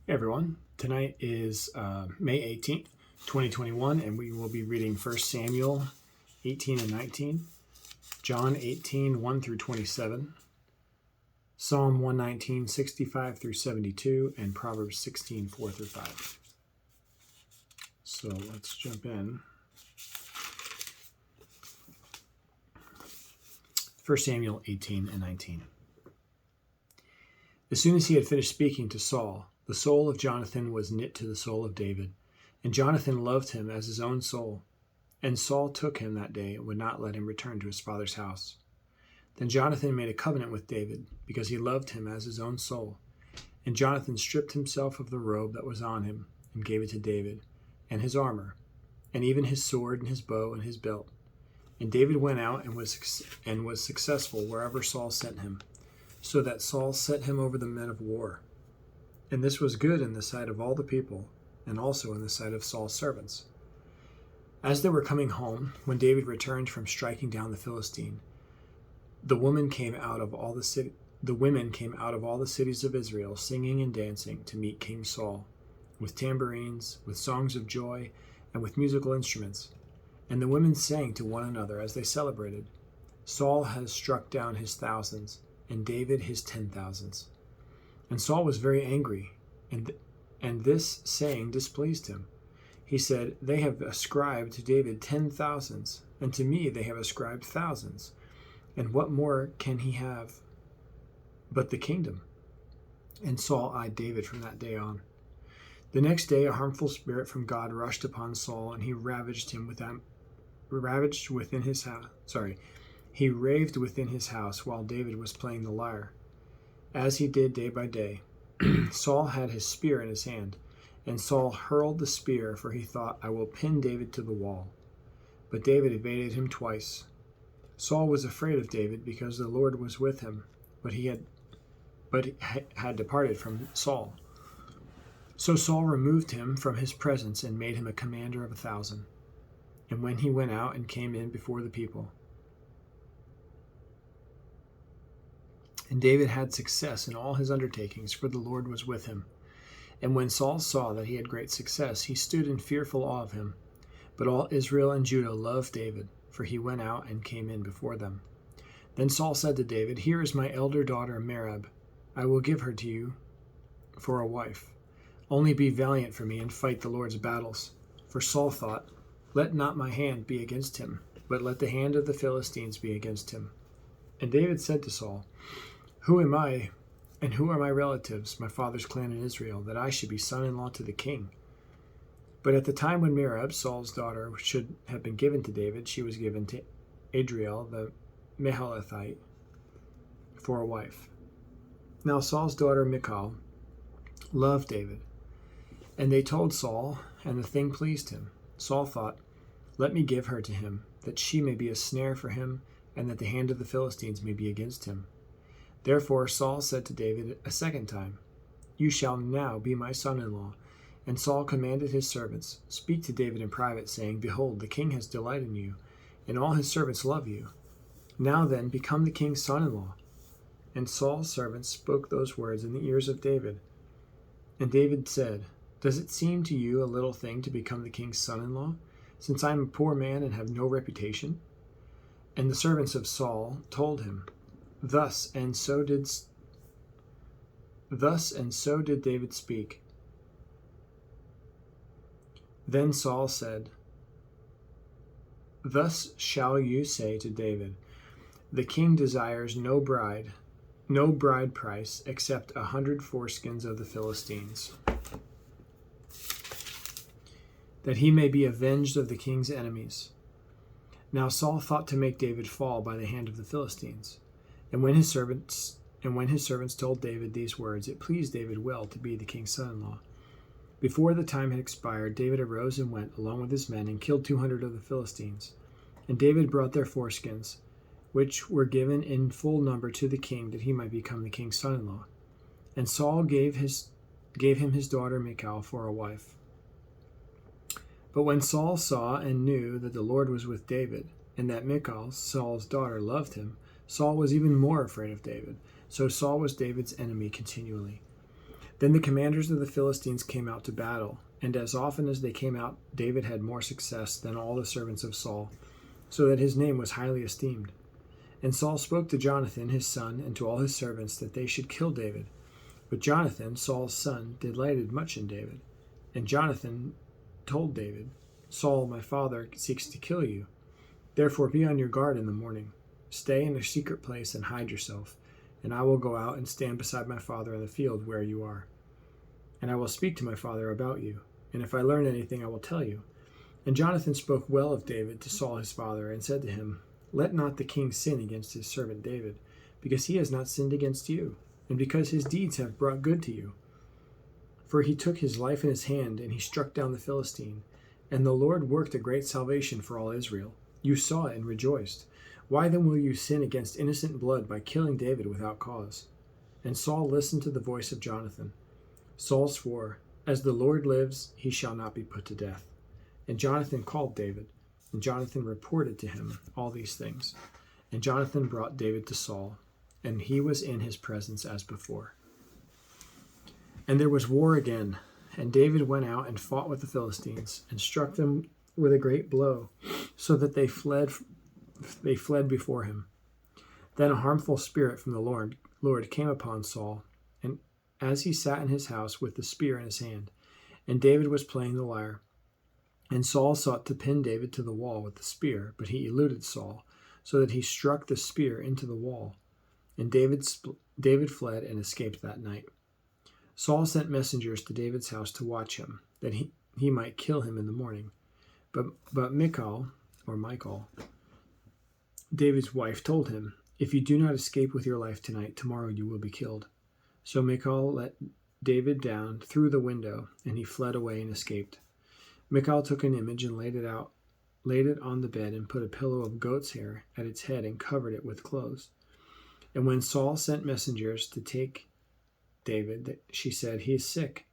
Hey everyone, tonight is May 18th, 2021, and we will be reading 1 Samuel 18 and 19, John 18, 1 through 27, Psalm 119, 65 through 72, and Proverbs 16, 4 through 5. So let's jump in. 1 Samuel 18 and 19. As soon as he had finished speaking to Saul, the soul of Jonathan was knit to the soul of David, and Jonathan loved him as his own soul. And Saul took him that day and would not let him return to his father's house. Then Jonathan made a covenant with David, because he loved him as his own soul. And Jonathan stripped himself of the robe that was on him, and gave it to David, and his armor, and even his sword and his bow and his belt. And David went out and was successful wherever Saul sent him, so that Saul set him over the men of war. And this was good in the sight of all the people, and also in the sight of Saul's servants. As they were coming home, when David returned from striking down the Philistine, the women came out of all the cities of Israel, singing and dancing to meet King Saul, with tambourines, with songs of joy, and with musical instruments. And the women sang to one another as they celebrated, "Saul has struck down his thousands, and David his 10,000s." And Saul was very angry, and this saying displeased him. He said, "They have ascribed to David 10,000s, and to me they have ascribed thousands. And what more can he have but the kingdom?" And Saul eyed David from that day on. The next day a harmful spirit from God rushed upon Saul, and he ravaged within his house while David was playing the lyre, as he did day by day. Saul had his spear in his hand, and Saul hurled the spear, for he thought, "I will pin David to the wall." But David evaded him twice. Saul was afraid of David because the Lord was with him, but he had departed from Saul. So Saul removed him from his presence and made him a commander of 1,000. And when he went out and came in before the people, and David had success in all his undertakings, for the Lord was with him. And when Saul saw that he had great success, he stood in fearful awe of him. But all Israel and Judah loved David, for he went out and came in before them. Then Saul said to David, "Here is my elder daughter Merab. I will give her to you for a wife. Only be valiant for me and fight the Lord's battles." For Saul thought, "Let not my hand be against him, but let the hand of the Philistines be against him." And David said to Saul, "Who am I, and who are my relatives, my father's clan in Israel, that I should be son-in-law to the king?" But at the time when Merab, Saul's daughter, should have been given to David, she was given to Adriel the Meholithite for a wife. Now Saul's daughter Michal loved David, and they told Saul, and the thing pleased him. Saul thought, "Let me give her to him, that she may be a snare for him, and that the hand of the Philistines may be against him." Therefore Saul said to David a second time, "You shall now be my son-in-law." And Saul commanded his servants, "Speak to David in private, saying, Behold, the king has delight in you, and all his servants love you. Now then, become the king's son-in-law." And Saul's servants spoke those words in the ears of David. And David said, "Does it seem to you a little thing to become the king's son-in-law, since I am a poor man and have no reputation?" And the servants of Saul told him, Thus and so did David speak. Then Saul said, "Thus shall you say to David, the king desires no bride price, except 100 foreskins of the Philistines, that he may be avenged of the king's enemies." Now Saul thought to make David fall by the hand of the Philistines. And when his servants told David these words, it pleased David well to be the king's son-in-law. Before the time had expired, David arose and went, along with his men, and killed 200 of the Philistines. And David brought their foreskins, which were given in full number to the king, that he might become the king's son-in-law. And Saul gave him his daughter Michal for a wife. But when Saul saw and knew that the Lord was with David, and that Michal, Saul's daughter, loved him, Saul was even more afraid of David. So Saul was David's enemy continually. Then the commanders of the Philistines came out to battle, and as often as they came out, David had more success than all the servants of Saul, so that his name was highly esteemed. And Saul spoke to Jonathan his son and to all his servants that they should kill David. But Jonathan, Saul's son, delighted much in David. And Jonathan told David, Saul, my father, seeks to kill you. Therefore be on your guard in the morning. Stay in a secret place and hide yourself, and I will go out and stand beside my father in the field where you are. And I will speak to my father about you, and if I learn anything I will tell you. And Jonathan spoke well of David to Saul his father, and said to him, Let not the king sin against his servant David, because he has not sinned against you, and because his deeds have brought good to you. For he took his life in his hand, and he struck down the Philistine. And the Lord worked a great salvation for all Israel. You saw it and rejoiced. Why then will you sin against innocent blood by killing David without cause? And Saul listened to the voice of Jonathan. Saul swore, As the Lord lives, he shall not be put to death. And Jonathan called David, and Jonathan reported to him all these things. And Jonathan brought David to Saul, and he was in his presence as before. And there was war again, and David went out and fought with the Philistines, and struck them with a great blow, so that they fled before him. Then a harmful spirit from the Lord came upon Saul, and as he sat in his house with the spear in his hand, and David was playing the lyre. And Saul sought to pin David to the wall with the spear, but he eluded Saul, so that he struck the spear into the wall. And David fled and escaped that night. Saul sent messengers to David's house to watch him, that he might kill him in the morning. But Michal, David's wife, told him, If you do not escape with your life tonight, tomorrow you will be killed. So Michal let David down through the window, and he fled away and escaped. Michal took an image and laid it on the bed, and put a pillow of goat's hair at its head and covered it with clothes. And when Saul sent messengers to take David, she said, He is sick.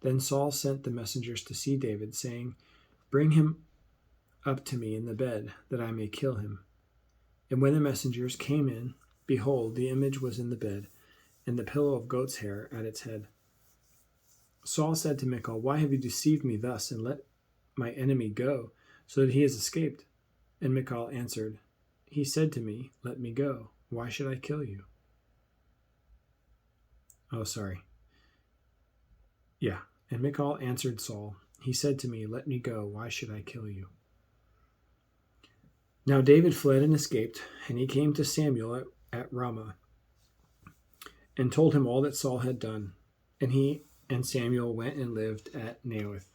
Then Saul sent the messengers to see David, saying, Bring him up to me in the bed, that I may kill him. And when the messengers came in, behold, the image was in the bed, and the pillow of goat's hair at its head. Saul said to Michal, Why have you deceived me thus, and let my enemy go, so that he has escaped? And Michal answered, He said to me, Let me go. Why should I kill you? And Michal answered Saul, He said to me, Let me go. Why should I kill you? Now David fled and escaped, and he came to Samuel at Ramah, and told him all that Saul had done. And he and Samuel went and lived at Naioth.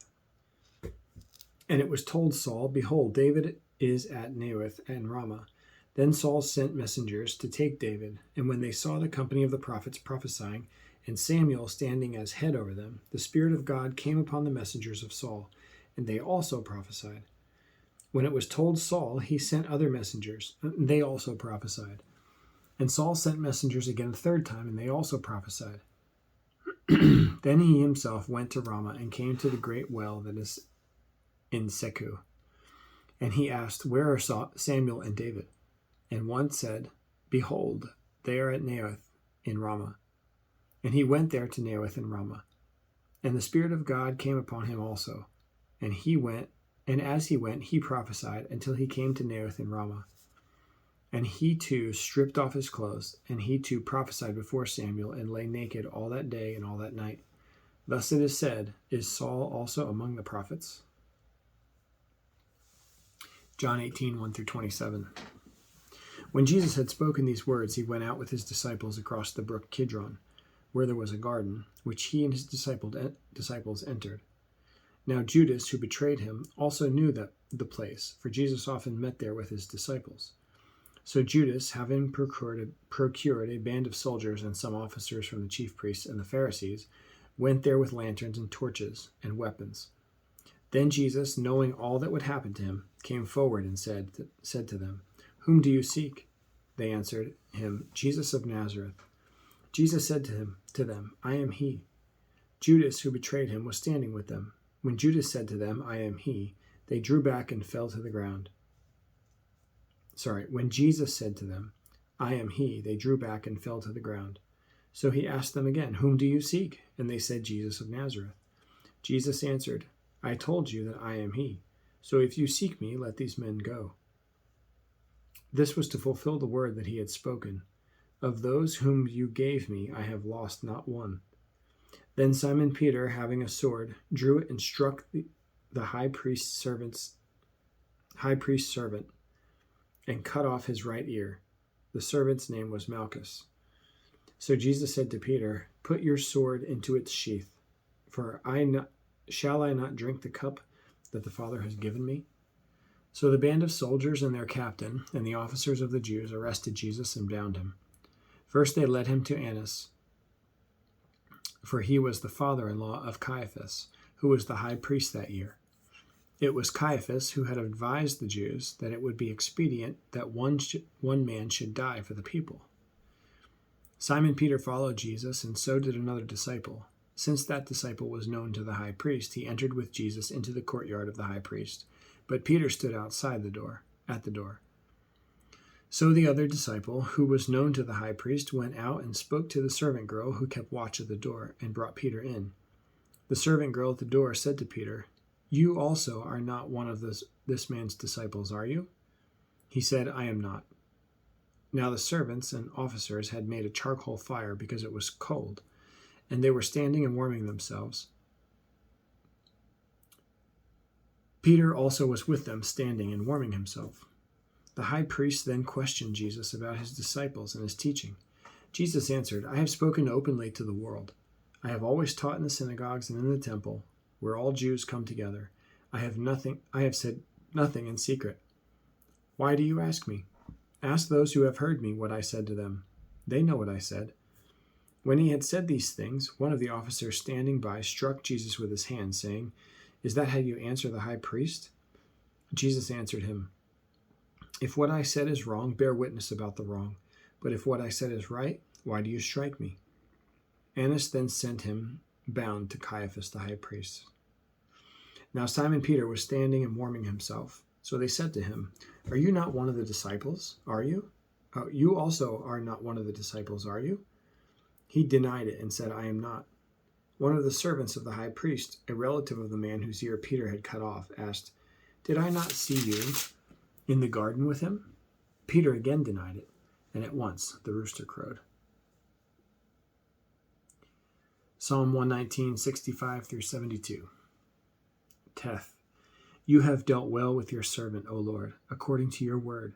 And it was told Saul, Behold, David is at Naioth and Ramah. Then Saul sent messengers to take David, and when they saw the company of the prophets prophesying, and Samuel standing as head over them, the Spirit of God came upon the messengers of Saul, and they also prophesied. When it was told Saul, he sent other messengers, and they also prophesied. And Saul sent messengers again a third time, and they also prophesied. Then he himself went to Ramah and came to the great well that is in Seku. And he asked, Where are Samuel and David? And one said, Behold, they are at Naioth in Ramah. And he went there to Naioth in Ramah. And the Spirit of God came upon him also. And as he went, he prophesied until he came to Naioth in Ramah. And he too stripped off his clothes, and he too prophesied before Samuel, and lay naked all that day and all that night. Thus it is said, Is Saul also among the prophets? John 18, 1-27. When Jesus had spoken these words, he went out with his disciples across the brook Kidron, where there was a garden, which he and his disciples entered. Now Judas, who betrayed him, also knew the place, for Jesus often met there with his disciples. So Judas, having procured a band of soldiers and some officers from the chief priests and the Pharisees, went there with lanterns and torches and weapons. Then Jesus, knowing all that would happen to him, came forward and said to them, Whom do you seek? They answered him, Jesus of Nazareth. Jesus said to them, I am he. Judas, who betrayed him, was standing with them. When Judas said to them, I am he, they drew back and fell to the ground. When Jesus said to them, I am he, they drew back and fell to the ground. So he asked them again, "Whom do you seek?" And they said, "Jesus of Nazareth." Jesus answered, "I told you that I am he. So if you seek me, let these men go." This was to fulfill the word that he had spoken. "Of those whom you gave me, I have lost not one." Then Simon Peter, having a sword, drew it and struck the high priest's servant, and cut off his right ear. The servant's name was Malchus. So Jesus said to Peter, "Put your sword into its sheath, for shall I not drink the cup that the Father has given me?" So the band of soldiers and their captain and the officers of the Jews arrested Jesus and bound him. First they led him to Annas, for he was the father-in-law of Caiaphas, who was the high priest that year. It was Caiaphas who had advised the Jews that it would be expedient that one man should die for the people. Simon Peter followed Jesus, and so did another disciple. Since that disciple was known to the high priest, he entered with Jesus into the courtyard of the high priest. But Peter stood outside at the door. So the other disciple, who was known to the high priest, went out and spoke to the servant girl who kept watch at the door, and brought Peter in. The servant girl at the door said to Peter, "You also are not one of this man's disciples, are you?" He said, "I am not." Now the servants and officers had made a charcoal fire because it was cold, and they were standing and warming themselves. Peter also was with them, standing and warming himself. The high priest then questioned Jesus about his disciples and his teaching. Jesus answered, "I have spoken openly to the world. I have always taught in the synagogues and in the temple, where all Jews come together. I have said nothing in secret. Why do you ask me? Ask those who have heard me what I said to them. They know what I said." When he had said these things, one of the officers standing by struck Jesus with his hand, saying, "Is that how you answer the high priest?" Jesus answered him, "If what I said is wrong, bear witness about the wrong. But if what I said is right, why do you strike me?" Annas then sent him bound to Caiaphas the high priest. Now Simon Peter was standing and warming himself. So they said to him, "Are you not one of the disciples? Are you? You also are not one of the disciples, are you?" He denied it and said, "I am not." One of the servants of the high priest, a relative of the man whose ear Peter had cut off, asked, "Did I not see you in the garden with him?" Peter again denied it, and at once the rooster crowed. Psalm 119, 65 through 72. Teth. You have dealt well with your servant, O Lord, according to your word.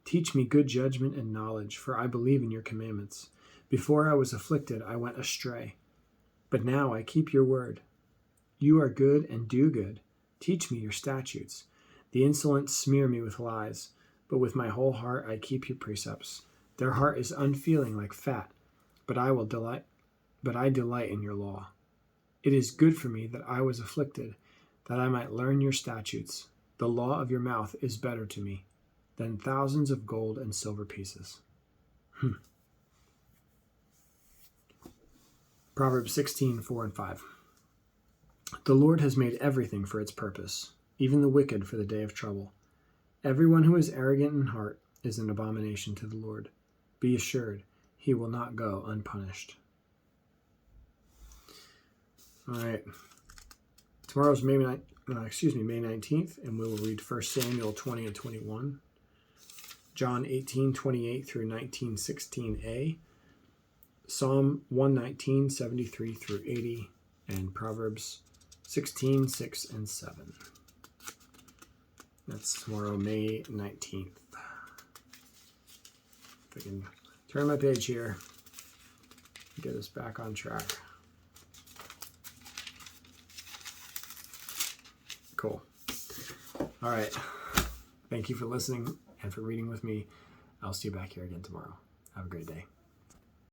Teach me good judgment and knowledge, for I believe in your commandments. Before I was afflicted, I went astray, but now I keep your word. You are good and do good. Teach me your statutes. The insolent smear me with lies, but with my whole heart I keep your precepts. Their heart is unfeeling like fat, but I delight in your law. It is good for me that I was afflicted, that I might learn your statutes. The law of your mouth is better to me than thousands of gold and silver pieces. Proverbs 16, 4 and 5. The Lord has made everything for its purpose, even the wicked for the day of trouble. Everyone who is arrogant in heart is an abomination to the Lord. Be assured, he will not go unpunished. All right. Tomorrow's May 19th, and we will read 1 Samuel 20 and 21, John 18, 28 through 19:16a, Psalm 119, 73 through 80, and Proverbs 16, 6 and 7. That's tomorrow, May 19th. If I can turn my page here, get us back on track. Cool. All right. Thank you for listening and for reading with me. I'll see you back here again tomorrow. Have a great day.